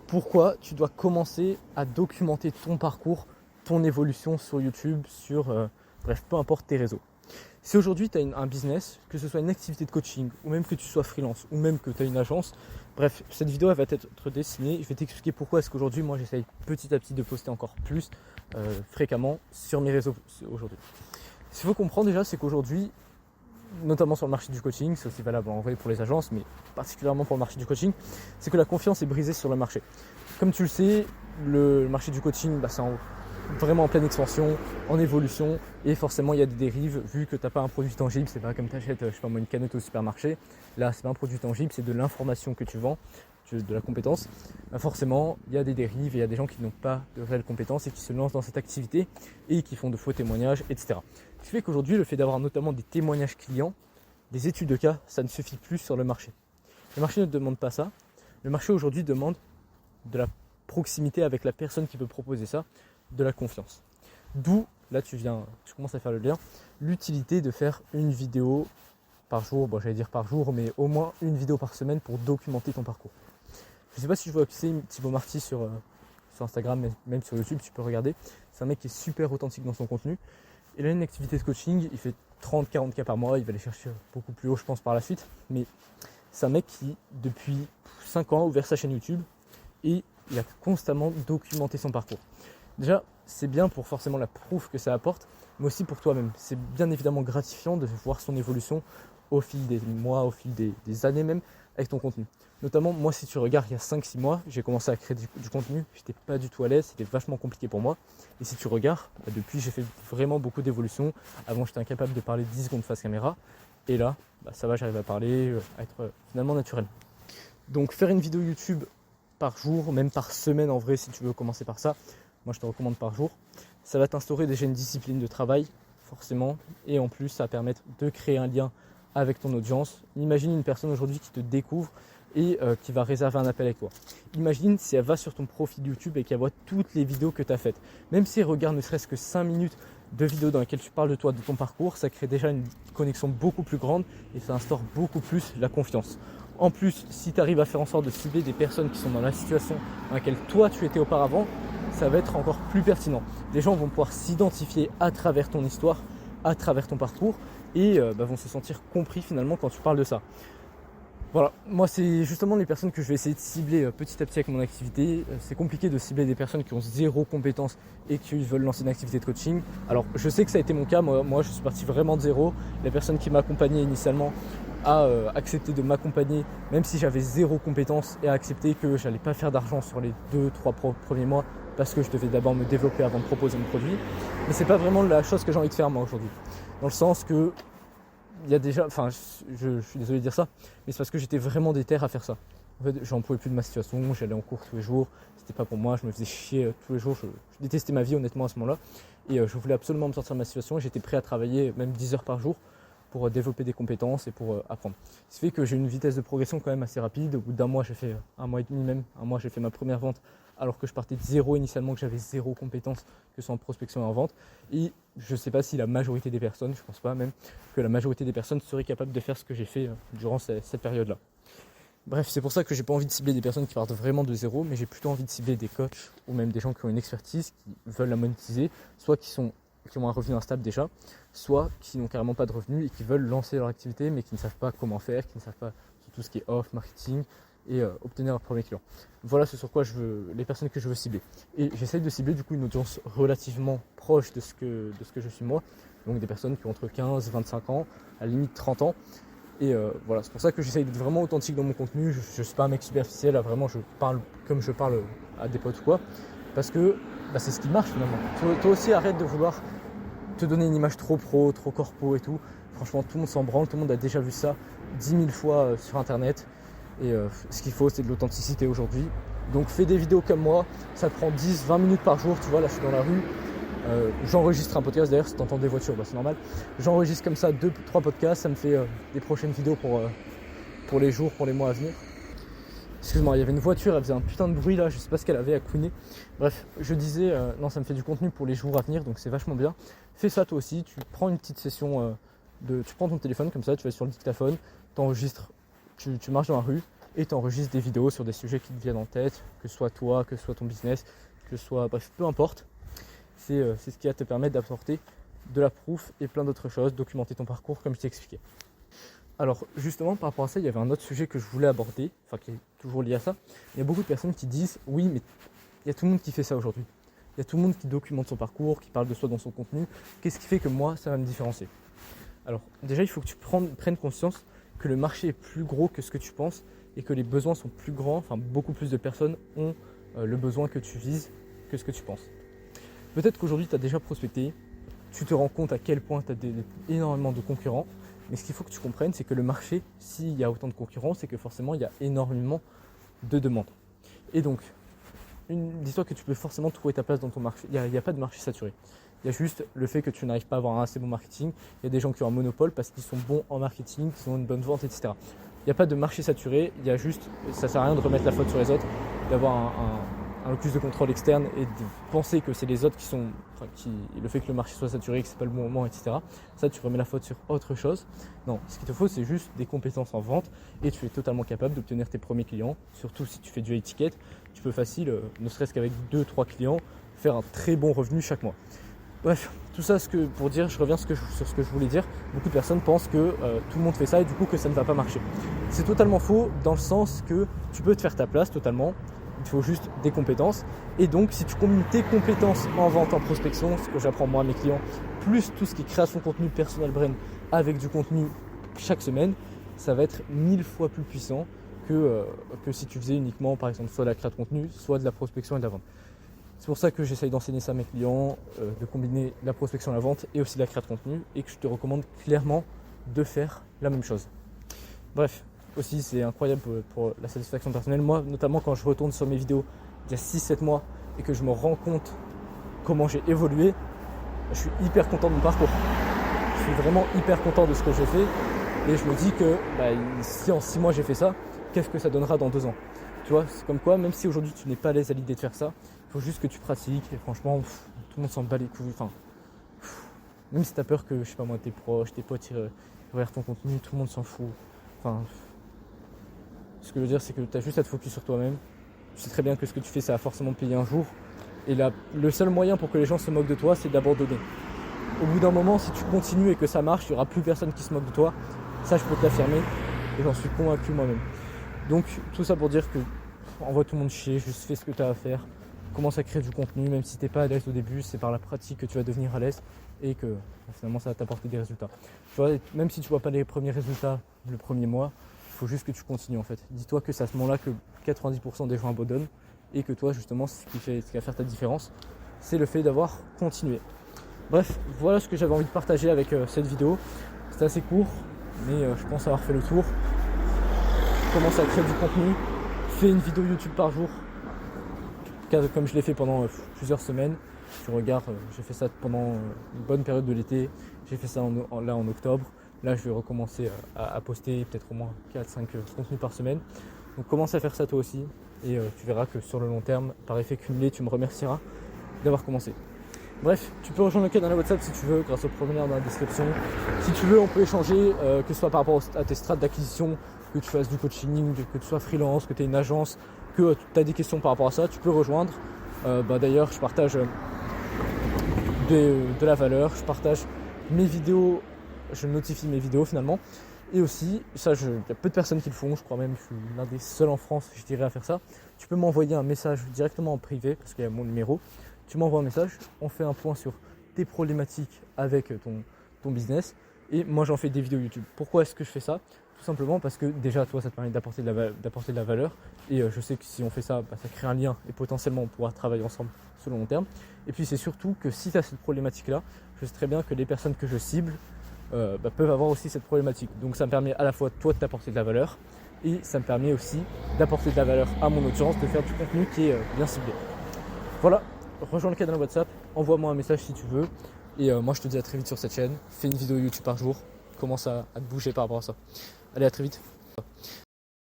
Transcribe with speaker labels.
Speaker 1: pourquoi tu dois commencer à documenter ton parcours, ton évolution sur YouTube, bref, peu importe tes réseaux. Si aujourd'hui tu as un business, que ce soit une activité de coaching, ou même que tu sois freelance, ou même que tu as une agence, bref, cette vidéo elle va être destinée. Je vais t'expliquer pourquoi est-ce qu'aujourd'hui, moi j'essaye petit à petit de poster encore plus fréquemment sur mes réseaux aujourd'hui. Ce qu'il faut comprendre déjà, c'est qu'aujourd'hui, notamment sur le marché du coaching, c'est aussi valable en vrai pour les agences, mais particulièrement pour le marché du coaching, c'est que la confiance est brisée sur le marché. Comme tu le sais, le marché du coaching, c'est vraiment en pleine expansion, en évolution, et forcément il y a des dérives vu que tu n'as pas un produit tangible. C'est pas comme tu achètes une canette au supermarché. Là, c'est pas un produit tangible, c'est de l'information que tu vends, de la compétence. Forcément, il y a des dérives et il y a des gens qui n'ont pas de réelles compétences et qui se lancent dans cette activité et qui font de faux témoignages, etc. Ce qui fait qu'aujourd'hui, le fait d'avoir notamment des témoignages clients, des études de cas, ça ne suffit plus sur le marché. Le marché ne demande pas ça. Le marché aujourd'hui demande de la proximité avec la personne qui peut proposer ça, de la confiance. D'où, là tu commences à faire le lien, l'utilité de faire une vidéo par jour, j'allais dire par jour, mais au moins une vidéo par semaine pour documenter ton parcours. Je ne sais pas si tu vois qui c'est, Thibaut Marty sur Instagram, mais même sur YouTube, tu peux regarder. C'est un mec qui est super authentique dans son contenu. Il a une activité de coaching, il fait 30-40 cas par mois, il va aller chercher beaucoup plus haut je pense par la suite. Mais c'est un mec qui, depuis 5 ans, a ouvert sa chaîne YouTube et il a constamment documenté son parcours. Déjà, c'est bien pour forcément la preuve que ça apporte, mais aussi pour toi-même. C'est bien évidemment gratifiant de voir son évolution au fil des mois, au fil des années même, avec ton contenu. Notamment, moi, si tu regardes, il y a 5-6 mois, j'ai commencé à créer du contenu. J'étais pas du tout à l'aise, c'était vachement compliqué pour moi. Et si tu regardes, depuis, j'ai fait vraiment beaucoup d'évolution. Avant, j'étais incapable de parler 10 secondes face caméra. Et là, ça va, j'arrive à parler, à être finalement naturel. Donc, faire une vidéo YouTube par jour, même par semaine en vrai, si tu veux commencer par ça, moi je te recommande par jour. Ça va t'instaurer déjà une discipline de travail, forcément, et en plus ça va permettre de créer un lien avec ton audience. Imagine une personne aujourd'hui qui te découvre et qui va réserver un appel avec toi. Imagine si elle va sur ton profil YouTube et qu'elle voit toutes les vidéos que tu as faites. Même si elle regarde ne serait-ce que 5 minutes de vidéos dans lesquelles tu parles de toi, de ton parcours, ça crée déjà une connexion beaucoup plus grande et ça instaure beaucoup plus la confiance. En plus, si tu arrives à faire en sorte de cibler des personnes qui sont dans la situation dans laquelle toi tu étais auparavant, ça va être encore plus pertinent. Les gens vont pouvoir s'identifier à travers ton histoire, à travers ton parcours et vont se sentir compris finalement quand tu parles de ça. Voilà, moi c'est justement les personnes que je vais essayer de cibler petit à petit avec mon activité. C'est compliqué de cibler des personnes qui ont zéro compétence et qui veulent lancer une activité de coaching. Alors je sais que ça a été mon cas, moi je suis parti vraiment de zéro. La personne qui m'accompagnait initialement a accepté de m'accompagner même si j'avais zéro compétence et a accepté que j'allais pas faire d'argent sur les 2-3 premiers mois parce que je devais d'abord me développer avant de proposer mon produit. Mais c'est pas vraiment la chose que j'ai envie de faire moi aujourd'hui. Dans le sens que il y a déjà, je suis désolé de dire ça, mais c'est parce que j'étais vraiment déter à faire ça. En fait, j'en pouvais plus de ma situation, j'allais en cours tous les jours, c'était pas pour moi, je me faisais chier tous les jours, je détestais ma vie honnêtement à ce moment-là. Et je voulais absolument me sortir de ma situation et j'étais prêt à travailler même 10 heures par jour pour développer des compétences et pour apprendre. Ce qui fait que j'ai une vitesse de progression quand même assez rapide. Au bout d'un mois, j'ai fait un mois et demi même, un mois j'ai fait ma première vente alors que je partais de zéro initialement, que j'avais zéro compétence, que ce soit en prospection et en vente. Et je ne sais pas si la majorité des personnes, je ne pense pas même, que la majorité des personnes seraient capables de faire ce que j'ai fait durant cette période-là. Bref, c'est pour ça que j'ai pas envie de cibler des personnes qui partent vraiment de zéro, mais j'ai plutôt envie de cibler des coachs ou même des gens qui ont une expertise, qui veulent la monétiser, soit qui ont un revenu instable déjà, soit qui n'ont carrément pas de revenus et qui veulent lancer leur activité mais qui ne savent pas comment faire, qui ne savent pas tout ce qui est off, marketing et obtenir leur premier client. Voilà ce sur quoi les personnes que je veux cibler. Et j'essaye de cibler du coup une audience relativement proche de ce que je suis moi, donc des personnes qui ont entre 15 et 25 ans, à la limite 30 ans. Et voilà, c'est pour ça que j'essaye d'être vraiment authentique dans mon contenu. Je ne suis pas un mec superficiel, là, vraiment je parle comme je parle à des potes ou quoi, parce que c'est ce qui marche finalement. Toi aussi arrête de vouloir te donner une image trop pro, trop corpo et tout. Franchement, tout le monde s'en branle, tout le monde a déjà vu ça 10 000 fois sur internet. Et ce qu'il faut, c'est de l'authenticité aujourd'hui. Donc fais des vidéos comme moi, ça te prend 10-20 minutes par jour, tu vois, là je suis dans la rue. J'enregistre un podcast, d'ailleurs si tu entends des voitures, c'est normal. J'enregistre comme ça 2-3 podcasts, ça me fait des prochaines vidéos pour les jours, pour les mois à venir. Excuse-moi, il y avait une voiture, elle faisait un putain de bruit là, je sais pas ce qu'elle avait à couiner. Bref, je disais, non ça me fait du contenu pour les jours à venir, donc c'est vachement bien. Fais ça toi aussi, tu prends une petite session tu prends ton téléphone comme ça, tu vas sur le dictaphone, t'enregistres, tu marches dans la rue et tu enregistres des vidéos sur des sujets qui te viennent en tête, que ce soit toi, que ce soit ton business, que ce soit, bref, peu importe. C'est ce qui va te permettre d'apporter de la proof et plein d'autres choses, documenter ton parcours comme je t'ai expliqué. Alors justement par rapport à ça, il y avait un autre sujet que je voulais aborder, enfin qui est toujours lié à ça. Il y a beaucoup de personnes qui disent oui mais il y a tout le monde qui fait ça aujourd'hui. Il y a tout le monde qui documente son parcours, qui parle de soi dans son contenu. Qu'est-ce qui fait que moi ça va me différencier? Alors déjà il faut que tu prennes conscience que le marché est plus gros que ce que tu penses et que les besoins sont plus grands, enfin beaucoup plus de personnes ont le besoin que tu vises que ce que tu penses. Peut-être qu'aujourd'hui tu as déjà prospecté, tu te rends compte à quel point tu as énormément de concurrents. Mais ce qu'il faut que tu comprennes, c'est que le marché, s'il y a autant de concurrents, c'est que forcément il y a énormément de demandes. Et donc, dis-toi que tu peux forcément trouver ta place dans ton marché. Il n'y a pas de marché saturé. Il y a juste le fait que tu n'arrives pas à avoir un assez bon marketing. Il y a des gens qui ont un monopole parce qu'ils sont bons en marketing, qu'ils ont une bonne vente, etc. Il n'y a pas de marché saturé. Il y a juste, ça ne sert à rien de remettre la faute sur les autres, d'avoir un plus de contrôle externe et de penser que c'est les autres qui sont, le fait que le marché soit saturé, que c'est pas le bon moment, etc. Ça, tu remets la faute sur autre chose. Non, ce qu'il te faut, c'est juste des compétences en vente et tu es totalement capable d'obtenir tes premiers clients. Surtout si tu fais du high ticket, tu peux facile, ne serait-ce qu'avec 2-3 clients, faire un très bon revenu chaque mois. Bref, tout ça pour dire, je reviens sur ce que je voulais dire. Beaucoup de personnes pensent que tout le monde fait ça et du coup que ça ne va pas marcher. C'est totalement faux dans le sens que tu peux te faire ta place totalement. Il faut juste des compétences. Et donc, si tu combines tes compétences en vente, en prospection, ce que j'apprends moi à mes clients, plus tout ce qui est création de contenu, personal brand, avec du contenu chaque semaine, ça va être 1000 fois plus puissant que si tu faisais uniquement, par exemple, soit de la création de contenu, soit de la prospection et de la vente. C'est pour ça que j'essaye d'enseigner ça à mes clients, de combiner la prospection et la vente et aussi la création de contenu, et que je te recommande clairement de faire la même chose. Bref. Aussi, c'est incroyable pour la satisfaction personnelle. Moi, notamment quand je retourne sur mes vidéos il y a 6-7 mois et que je me rends compte comment j'ai évolué, je suis hyper content de mon parcours. Je suis vraiment hyper content de ce que j'ai fait et je me dis que si en 6 mois j'ai fait ça, qu'est-ce que ça donnera dans 2 ans? Tu vois, c'est comme quoi, même si aujourd'hui tu n'es pas à l'aise à l'idée de faire ça, il faut juste que tu pratiques et franchement, tout le monde s'en bat les couilles. Même si tu as peur que, je sais pas moi, tes proches, tes potes regardent ton contenu, tout le monde s'en fout. Ce que je veux dire, c'est que tu as juste à te focus sur toi-même. Tu sais très bien que ce que tu fais, ça va forcément payer un jour. Et le seul moyen pour que les gens se moquent de toi, c'est d'abandonner. Au bout d'un moment, si tu continues et que ça marche, il n'y aura plus personne qui se moque de toi. Ça, je peux te l'affirmer. Et j'en suis convaincu moi-même. Donc, tout ça pour dire que envoie tout le monde chier, juste fais ce que tu as à faire. Commence à créer du contenu, même si tu n'es pas à l'aise au début, c'est par la pratique que tu vas devenir à l'aise et que finalement, ça va t'apporter des résultats. Tu vois, même si tu ne vois pas les premiers résultats le premier mois, il faut juste que tu continues en fait. Dis-toi que c'est à ce moment-là que 90% des gens abandonnent et que toi justement ce qui va faire ta différence, c'est le fait d'avoir continué. Bref, voilà ce que j'avais envie de partager avec cette vidéo. C'était assez court, mais je pense avoir fait le tour. Commence à créer du contenu, fais une vidéo YouTube par jour, comme je l'ai fait pendant plusieurs semaines. Tu regardes, j'ai fait ça pendant une bonne période de l'été, j'ai fait ça en octobre. Là, je vais recommencer à poster peut-être au moins 4-5 contenus par semaine. Donc commence à faire ça toi aussi et tu verras que sur le long terme, par effet cumulé, tu me remercieras d'avoir commencé. Bref, tu peux rejoindre le canal WhatsApp si tu veux, grâce au formulaire dans la description. Si tu veux, on peut échanger, que ce soit par rapport à tes strates d'acquisition, que tu fasses du coaching, que tu sois freelance, que tu aies une agence, que tu as des questions par rapport à ça, tu peux rejoindre. D'ailleurs, je partage de la valeur, je partage mes vidéos, je notifie mes vidéos finalement. Et aussi, ça, il y a peu de personnes qui le font, je crois même que je suis l'un des seuls en France, je dirais, à faire ça. Tu peux m'envoyer un message directement en privé, parce qu'il y a mon numéro. Tu m'envoies un message, on fait un point sur tes problématiques avec ton business. Et moi, j'en fais des vidéos YouTube. Pourquoi est-ce que je fais ça? Tout simplement parce que déjà, toi, ça te permet d'apporter de la valeur. Et je sais que si on fait ça, ça crée un lien et potentiellement on pourra travailler ensemble sur le long terme. Et puis, c'est surtout que si tu as cette problématique-là, je sais très bien que les personnes que je cible peuvent avoir aussi cette problématique. Donc, ça me permet à la fois, toi, de t'apporter de la valeur et ça me permet aussi d'apporter de la valeur à mon audience, de faire du contenu qui est bien ciblé. Voilà, rejoins le canal WhatsApp, envoie-moi un message si tu veux. Et moi, je te dis à très vite sur cette chaîne. Fais une vidéo YouTube par jour. Commence à te bouger par rapport à ça. Allez, à très vite.